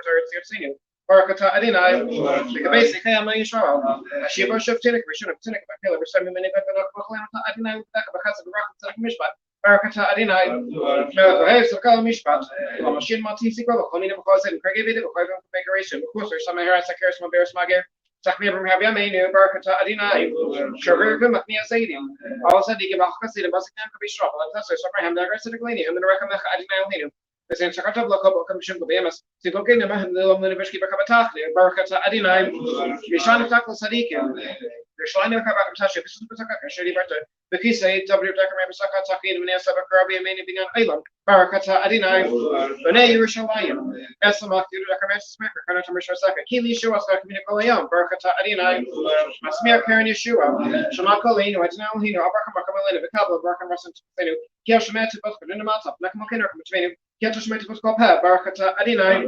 Tzinu. Barakata Adinai, the basic Hamma Yisrael. Shiva Shaftinik, we should have Tinik, my pillar, some many Adinai, because of the rockets of Mishpat. Barakata Adinai, Behaves of Kala Mishpat, Machine Matisi, Colina because and Craigie, the configuration, of course, there's some hair, Sakaris, Maberis Mager. Sakmi from Habiamenu, Barakata Adinai, Sugar, Maknia Sadium. Also, the Gabakasi, the Basikam could be shot, that's a Sabraham, the rest of the Glanium, and the recommend Adinai. The same Sakata block of Commission of Bemis, to go in the University of Kabataki, Barakata Adinai, Mishana Takal Sadikim, the Shlina Kabatasha, Shady Berta, the Kisei, W. Saka Taki, and Minnesota Karabi, and many being on Island, Barakata Adinai, Bene Yerushalayim, Esamak, Smaker, Kanatomisha Saka, Kili Shua, Communicalayam, Barakata Adinai, Masmir Karen Yeshua, Shamakalino, Etnalino, Abrakamalina, the Kabla, Barkan Russell, Kiashamet, Buskinamata, Nakamakina, between Kiashamet, Barakata Adinai,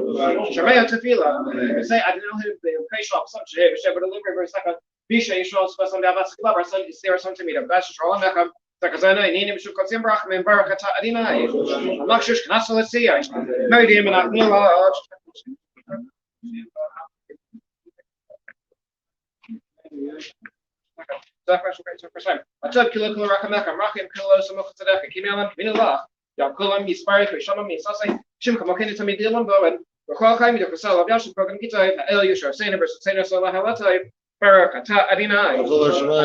Shamaya Tafila, say I didn't know who the shop, such a but a liver, Saka. Bisha Yishol Special Davas Club, or Sunday Sarah Santimita, Bash Rolamaka, Sakazana, and Inim Shukotimbrach, and Barakata Adina, Makshish Nasalasia, Meridium and Aknila. I took Kiloko Rakamaka, Rakim Kilo Samokasadaka, Kimalan, Minala, Yakulam, Yispari, Shamam, Sasai, Shimkamokin to me, Dylan Bowen, Rokalkai, the Casal of Yashin Program Kita, El Yusha, Saint versus Saint Sola Halata. Barakata Adinai,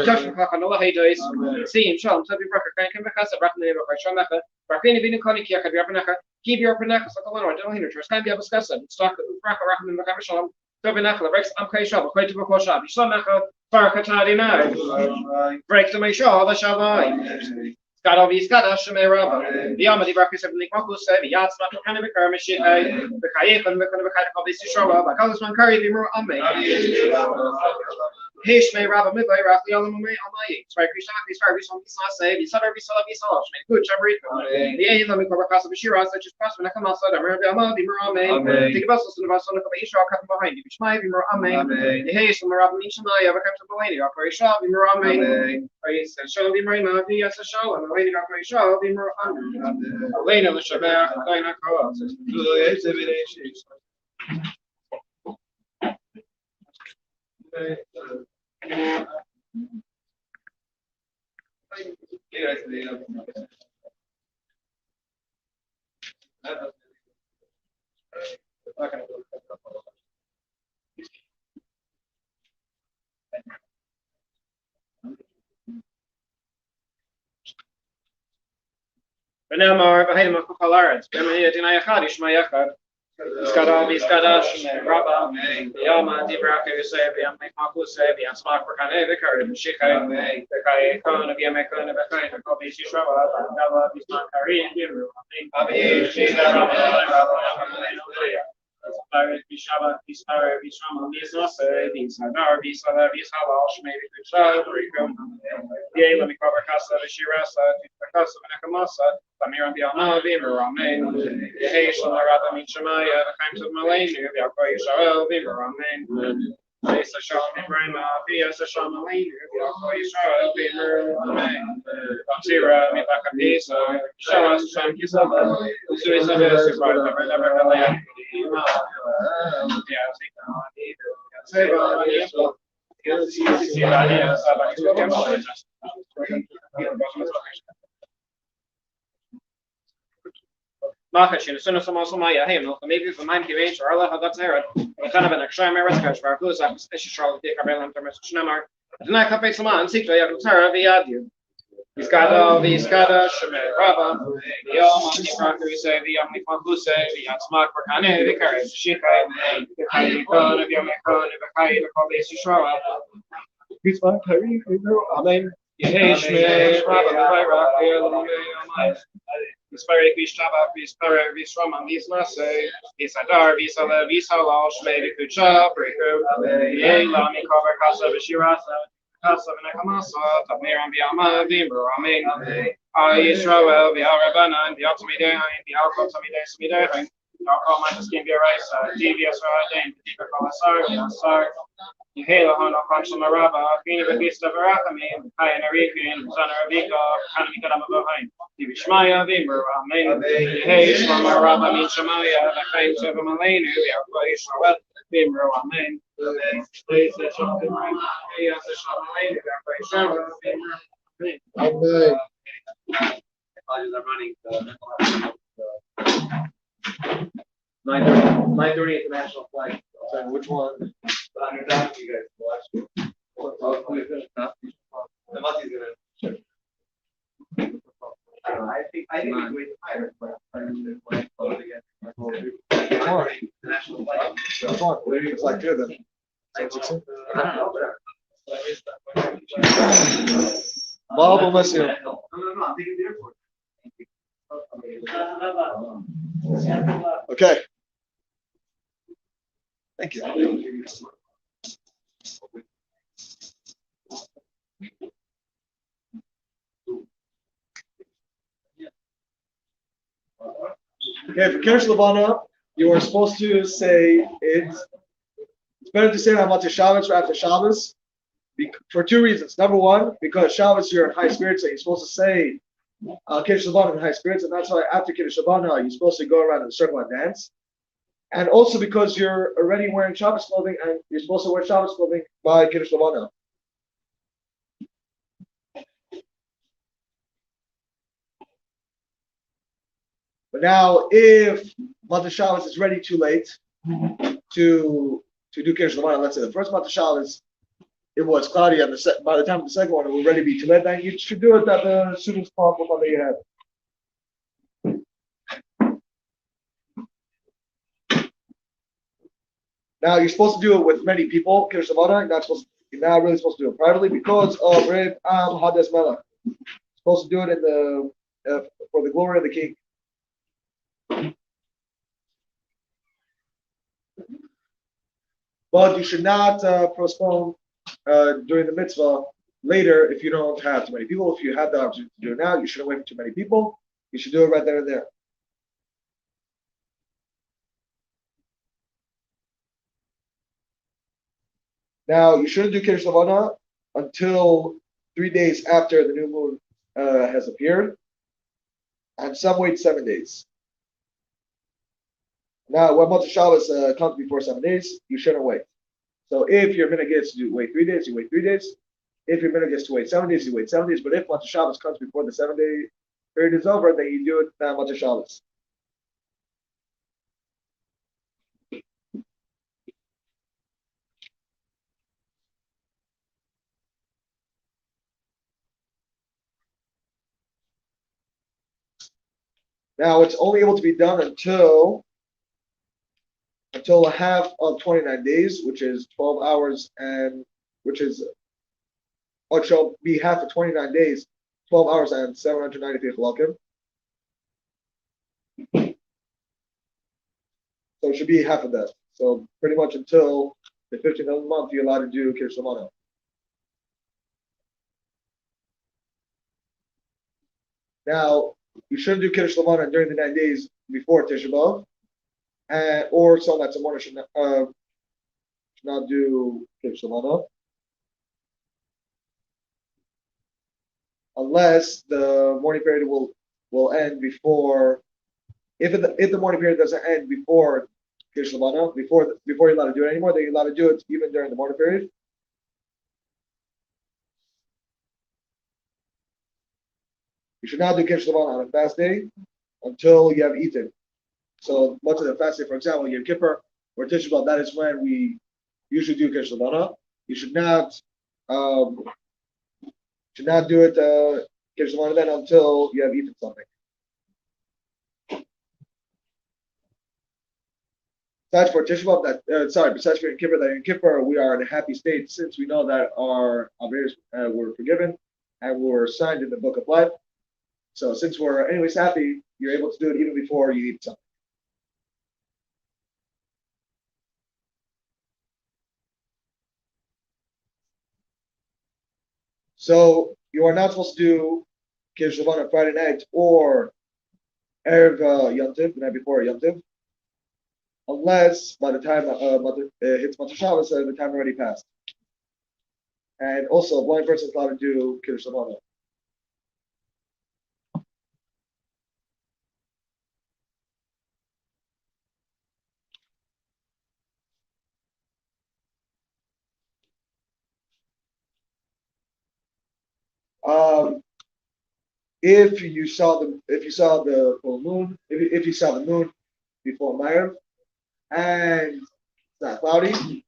Joshua Kakanola Haydois, Sim Sham, Tabi Braka, Kankan Bakasa, Rakne, Shamaka, Rakini Binikoni Kia, Kabiapanaka, keep your Panaka, Sakalano, don't hinder, Traskan Biabascasa, Stock Raka Rakman Makamishalam, Tobinaka, Rex Amkai Shab, Quay to Bokosha, Shamaka, Barakata Adinai, break to my shaw, the Shavai. Skadavi Skadash Meraba, the Amadi Brackets of Nikokus, the Yats Matokan of Kermishi, the Kayak and the Kanaka of this show, but Kalasman Curry, the Mur Ame. Hish may Rabba Midway, Rafi Alamay, Amay, Strike Service on the Sase, the Sutter Visalah, good Chabri, the Alam Korkas of Shiraz, such as Pasman Nakamasa, the Murama, the Murame, the Buses and Vasana of Isha cut behind you, which might be Murame, the Hays and Marab Mishamay, ever come to Belani, Operation Shah, the Murame, Shall be Marina, the Yes Show, and the Lady Operation Shah, the Murame, Elena the Shabbat, Dina Cross. Benamar, Bahayim of Kalarat, Bemaya Dinayakad, Ishmayakad, Skadavi, Skadash, Rabba, Yama, Dibraka, Yusevian, Maku Sevian, Smak, Rakane, the Kurd, Shikai, the Kai, Kon of Yamakon, the Bakai, the Kobi Shishava, Dava, Bisman Kari, and Diru, Bishava, Bishara, Bishama, Bisnasa, Bisadar, Bisala, Bisalash, maybe Bishal, Rico, the Alam Cover Casa, the Shirasa, the Casa of Nakamasa, Pamiran Biama, Vimerame, the Haitian Larata Mincha-Maariv, the Times of Malay, the Alcoy Israel, Vimerame, Lisa Sham Ibrahima, Via Sasham Malay, the Alcoy Israel, Vimerame, Batira, Mitaka Pisa, Shawas, Sham Kisaba, Suicide, Never Makashin, as soon as someone saw my him, maybe from my PH or Allah got there, a kind of an extreme rescue for who's up, Charlotte, the Carabel, and Shnamar. And I can pay some on, seek to Yakutara via you. He's got all these Skadash, Rabba, the Yom, we say, the Yom Nipankuse, the Yatsmak, Rakane, the Karis, Shikai, the Kai, Kon of Yomekon, the Kai, the Kobe Shishawa. He's my Kari, Amen. Yehesh me, Rabba, the Kaira, the Spirit Vishaba, Vispara, Visraman, Visnase, Visadar, Visala, Visala, Shmedi Kucha, Breaker, Lami Cover Casa Vishirasa. Casa Nakamasa, Tamiran Biama, Vimber, Amen. Israel, the Arabana, the Optimide, the Alcotamide, Smide, Alcomataskin, the Rice, DVS, the Deeper Colasar, Yehela Hono Conshamaraba, Queen of Vista Varakami, Kayan Arikin, Son of Vika, Kanamikadama Bohain, Divishmaya, Vimber, Amen, Hey, Shmamaraba, Mincha-Maariv, Kain Sevamalenu, Yarko Israel, Vimber, Amen, Please, Shamalenu, Yarko Israel, Vimber, Amen. Apologies, I'm running 9:30 international flight. So which one? Under that, you guys watch. The Mati's gonna. I think we wait higher, but I didn't want to again. International flight. Which one? It's like good then. I don't know, but. Bob will miss you. No, I'm taking the airport. Okay. Thank you. Okay, for Kiddush Levana, you are supposed to say it's better to say it on Motzei Shabbos or after Shabbos for two reasons. Number one, because Shabbos you're in high spirits, so you're supposed to say Kiddush Levana in high spirits, and that's why after Kiddush Levana you're supposed to go around in a circle and dance. And also because you're already wearing Shabbos clothing, and you're supposed to wear Shabbos clothing by Kiddush Levana. But now, if Motzei Shabbos is ready too late to do Kiddush Levana, let's say the first Motzei Shabbos it was cloudy, and by the time of the second one it will ready to be too late, then you should do it at the soonest possible time that you have. Now you're supposed to do it with many people, Kiddush Levana. You're not really supposed to do it privately because of Reb Hades Melech. You're supposed to do it in the for the glory of the king. But you should not postpone during the mitzvah later if you don't have too many people. If you have the opportunity to do it now, you shouldn't wait for too many people. You should do it right there and there. Now, you shouldn't do Kiddush Levana until 3 days after the new moon has appeared, and some wait 7 days. Now, when Motzei Shabbos comes before 7 days, you shouldn't wait. So if your minhag gets to wait 3 days, you wait 3 days. If your minhag gets to wait 7 days, you wait 7 days. But if Motzei Shabbos comes before the 7-day period is over, then you do it on Motzei Shabbos. Now, it's only able to be done until a half of 29 days, which is 12 hours, and which is, it shall be half of 29 days, 12 hours and 793 chalakim. So it should be half of that. So pretty much until the 15th of the month, you're allowed to do Kiddush Levana. Now, you shouldn't do Kiddush Levana during the 9 days before Tisha B'Av, or someone that's a mourner should not do Kiddush Levana, unless the mourning period will end before. If the mourning period doesn't end before Kiddush Levana, before you're allowed to do it anymore, then you're allowed to do it even during the mourning period. You should not do Kiddush Levana on a fast day until you have eaten. So much of the fast day, for example, Yom Kippur or Tisha B'Av, that is when we usually do Kiddush Levana. You should not do it Kiddush Levana then until you have eaten something. Besides for Tisha B'Av, besides for Yom Kippur, we are in a happy state since we know that our avers were forgiven and were signed in the book of life. So since we're anyways happy, you're able to do it even before you eat something. So you are not supposed to do Kiddush Levana on Friday night or Erev Yom Tov, the night before Yom Tov, unless by the time hits Motzei Shabbos, the time already passed. And also, a blind person is allowed to do Kiddush Lavana. If you saw the full moon, if you saw the moon before Maariv and it's not cloudy,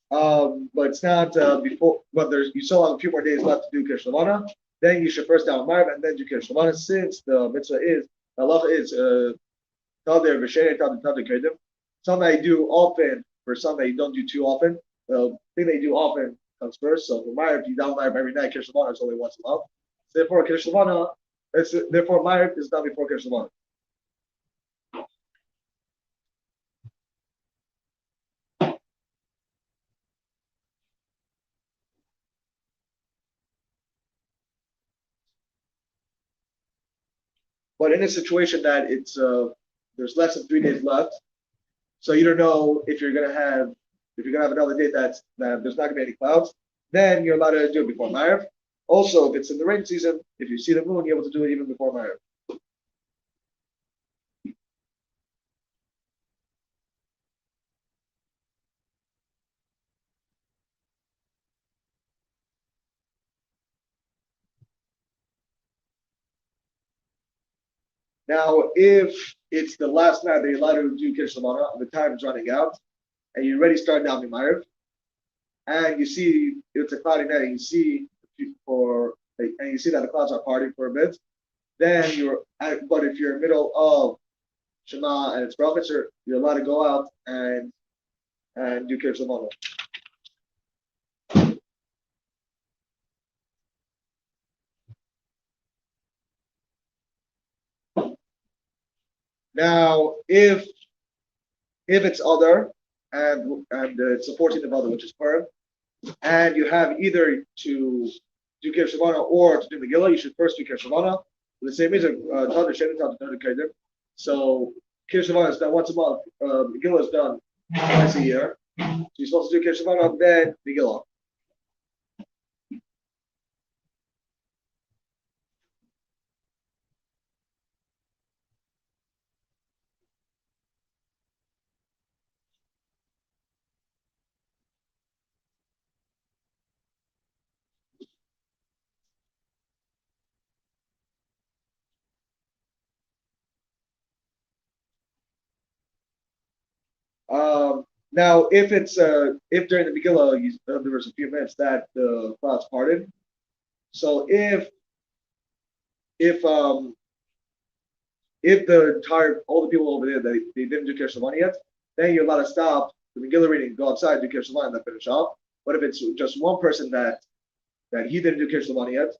but it's not before, but you still have a few more days left to do Kiddush Lavana, then you should first down Maariv and then do Kiddush Lavana, since the mitzvah is, the halacha is Tadir V'Shein Tadir Kedim, something that you do often for something that you don't do too often. The thing that you do often comes first. So for Maariv, you down Maariv every night. Kiddush Lavana is only once a month. So therefore, Kiddush Lavana, therefore Maariv is done before Kiddush Lavana. But in a situation that it's there's less than 3 days left, so you don't know if you're gonna have another day that there's not gonna be any clouds, then you're allowed to do it before Maariv. Also, if it's in the rain season, if you see the moon, you're able to do it even before Maariv. Now, if it's the last night that you're allowed to do Kiddush Lavana, the time is running out, and you already started down Maariv, and you see it's a cloudy night, and you see that the clouds are parting for a bit, then but if you're in the middle of Shema and it's brachas, you're allowed to go out and do Kiddush Lavana. Now, if it's other and it's a 14th of other, which is Purim, and you have either to do Kiddush Lavana or to do Megillah, you should first do Kiddush Lavana. For the same reason, so Kiddush Lavana is done once a month. Megillah is done twice a year. So you're supposed to do Kiddush Lavana, then Megillah. Now, if during the Megillah there was a few minutes that the clouds parted, so if all the people over there they didn't do Kiddush Lavana yet, then you're allowed to stop the Megillah reading, go outside, do Kiddush Lavana, and then finish off. But if it's just one person that he didn't do Kiddush Lavana yet,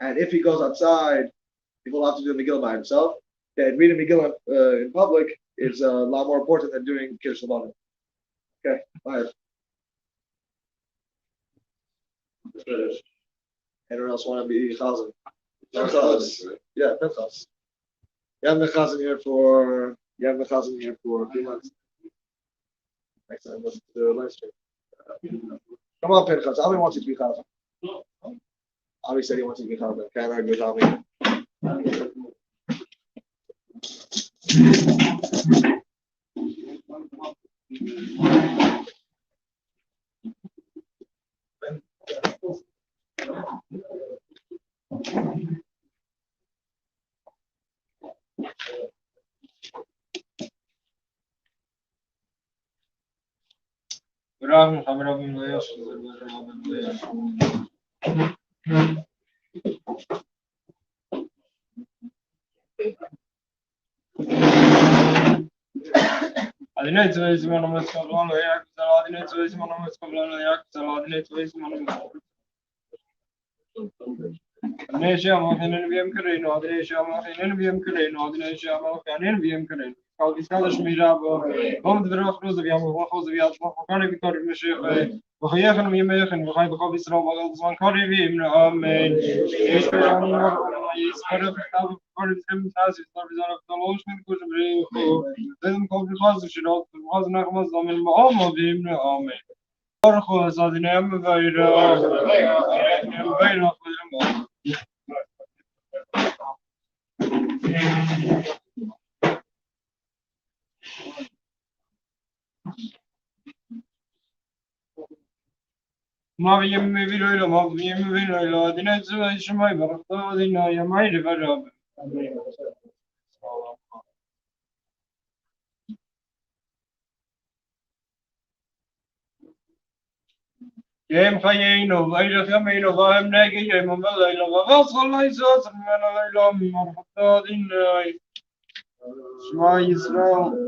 and if he goes outside, he will have to do the Megillah by himself. Then reading Megillah in public is a lot more important than doing Kiddush Lavana. Okay, bye. Anyone else want to be Chazan? Yeah, Pinchas. You have the Chazan here for a few months. Next time, let's do a live stream. Come on, Pinchas. Avi wants you to be Chazan. Avi said he wants you to be Chazan. Can't argue with Avi. وخياخن ويميخن وخاي بخوف إسراء وغلط زمان قريبين آمين يسرع يسرع كتاب قريب سلم تاسي صار بزارة تلوش من كل بريخو لازم كوب الخاص شراط الخاص نخمس ضمن المعامة بيمن آمين أرخو صادنا يم بيرا يم بيرا خلهم ما بيم بيلو ما بيم بيلو دينا زوا شماي برختو دينا يماي رفراب يم خيينو غير خمينو فاهم ناقي يم ملا إلى غاص الله يسوس من إلى مرحبا دينا شما يسرا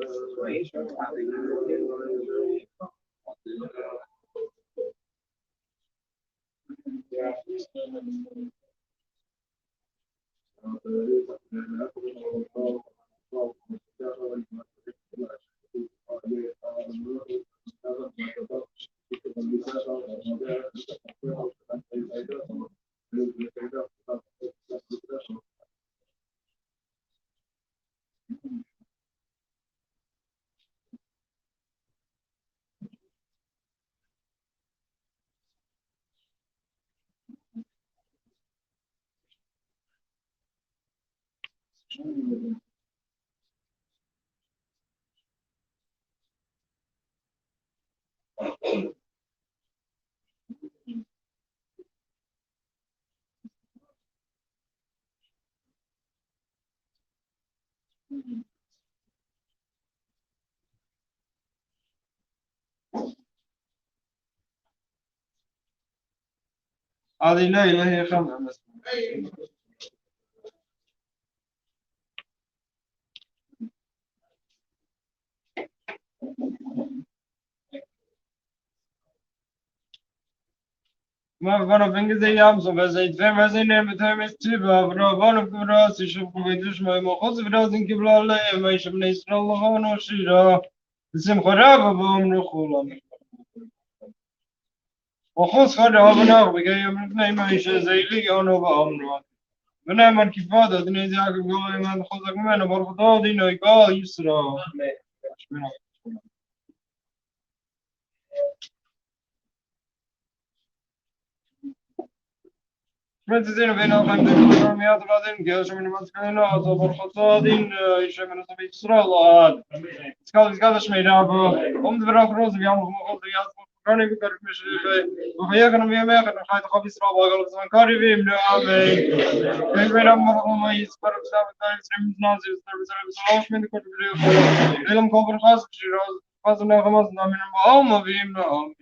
هذه لا إله إلا الله ما بنا بنج زي أمس وبزيد فهم هزين متهم استبا برا بنا براس يشوف كويدش ما مخص براس إنك بلا الله ما يشوف نيسر الله ونشيرا اسم خراب بأمر خلا وخص خراب بنا بقى يوم الاثنين ما يشوف زي لي أنا بأمر بنا من كفادة دنيا زاك قال ما خذك منه برفضا دينا يقال يسرا Prinzessin بين الخيمتين مئات بعدين جالس من المسكين أعطى بالخطادين يشي من سبيل إسرائيل سكال شميرابو قمت براك روز بيعمل مخوض رياض فراني بكرك مش وخياكنا بيميخنا خايت خاف إسرائيل وقال زمان كاري بيم لعامي كيف بين أمر ما يسبر بسبب التاريخ سرم نازل بسلاش من كل بريخ إلهم كفر خاص بشيراز خاصنا خمسنا من المعامة بيم لعامي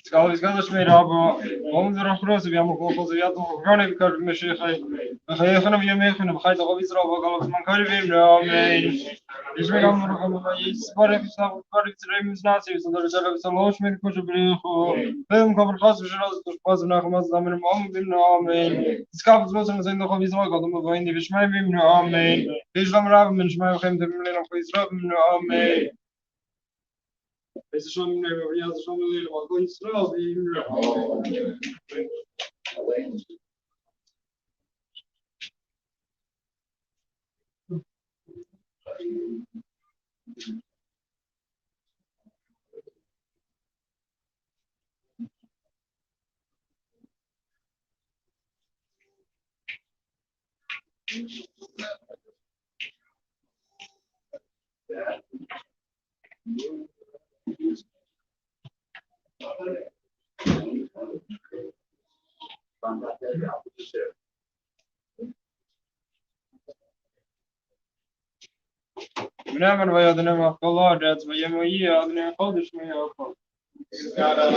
Skal ich mir aber unsere Große, wir haben auch wir hatten gar nicht gehört, mich ich kann wir mehr können بخير لو بيزرع وقال من كل بيم آمين ich will am ist war ich sag war ich drin mit Nazi so der soll so los mit kusch bringo beim kommen raus wir raus das Spaß nach mal zusammen am bim Amen es gab so so sind noch wie soll gerade mal in die schmei bim Amen ichlam rab من schmei kommen dem noch Israel bim Amen es ist schon ja schon mal Israel bim Whenever we had name of the Lord, that's why you are the Polish me of He's got a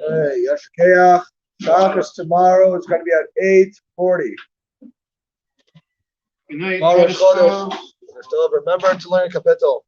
Hey, Yashikeach. Shabbos tomorrow is going to be at 8:40. Good night. Tomorrow, Chodesh. Still remember to learn Kapitel.